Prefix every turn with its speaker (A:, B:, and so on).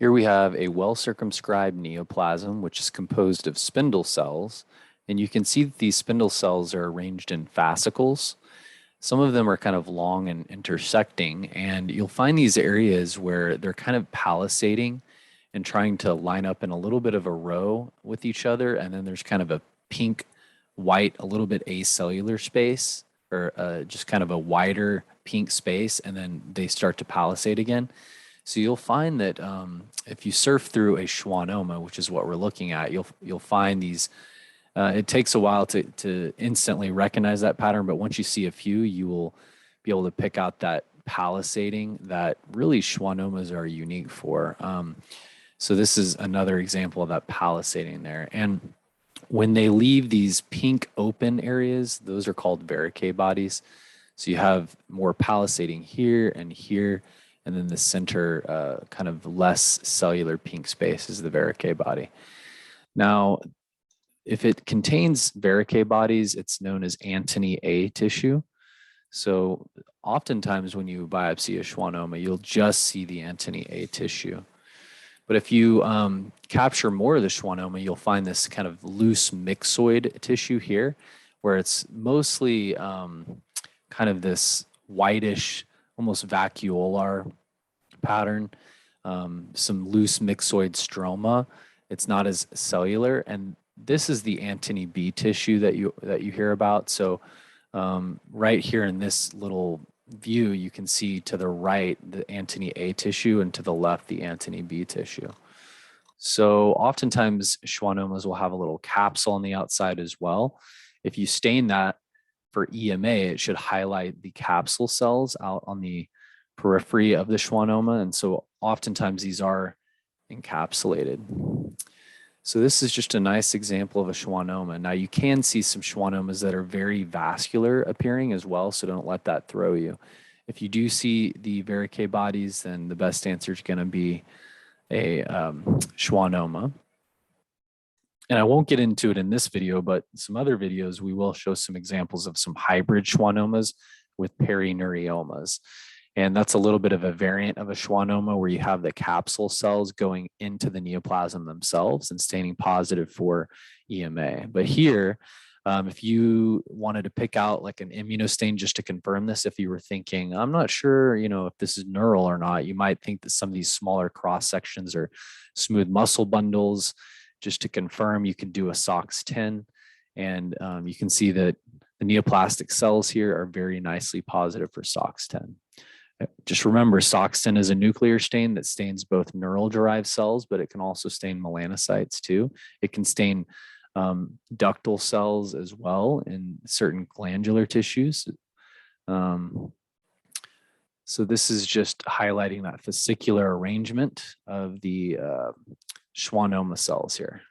A: Here we have a well-circumscribed neoplasm, which is composed of spindle cells. And you can see that these spindle cells are arranged in fascicles. Some of them are kind of long and intersecting, and you'll find these areas where they're kind of palisading and trying to line up in a little bit of a row with each other. And then there's kind of a pink, white, a little bit acellular space, or just kind of a wider pink space, and then they start to palisade again. So you'll find that if you surf through a schwannoma, which is what we're looking at, you'll find these. It takes a while to instantly recognize that pattern, but once you see a few, you will be able to pick out that palisading that really schwannomas are unique for. So this is another example of that palisading there. And when they leave these pink open areas, those are called Verricae bodies. So you have more palisading here and here, and then the center kind of less cellular pink space is the Verricae body. Now, if it contains Verricae bodies, it's known as Antoni A tissue. So oftentimes when you biopsy a schwannoma, you'll just see the Antoni A tissue. But if you capture more of the schwannoma, you'll find this kind of loose myxoid tissue here, where it's mostly kind of this whitish, almost vacuolar pattern, some loose myxoid stroma. It's not as cellular, and this is the Antoni B tissue that you hear about. So right here in this little view, you can see to the right the Antoni A tissue and to the left the Antoni B tissue. So oftentimes schwannomas will have a little capsule on the outside as well. If you stain that for EMA, it should highlight the capsule cells out on the periphery of the schwannoma. And so oftentimes these are encapsulated. So this is just a nice example of a schwannoma. Now you can see some schwannomas that are very vascular appearing as well, so don't let that throw you. If you do see the Verricae bodies, then the best answer is going to be a schwannoma. And I won't get into it in this video, but some other videos we will show some examples of some hybrid schwannomas with perineuriomas. And that's a little bit of a variant of a schwannoma where you have the capsule cells going into the neoplasm themselves and staining positive for EMA. But here, if you wanted to pick out like an immunostain just to confirm this, if you were thinking, I'm not sure, if this is neural or not, you might think that some of these smaller cross sections are smooth muscle bundles. Just to confirm, you can do a SOX10, and you can see that the neoplastic cells here are very nicely positive for SOX10. Just remember, SOX10 is a nuclear stain that stains both neural-derived cells, but it can also stain melanocytes too. It can stain ductal cells as well in certain glandular tissues. So this is just highlighting that fascicular arrangement of the schwannoma cells here.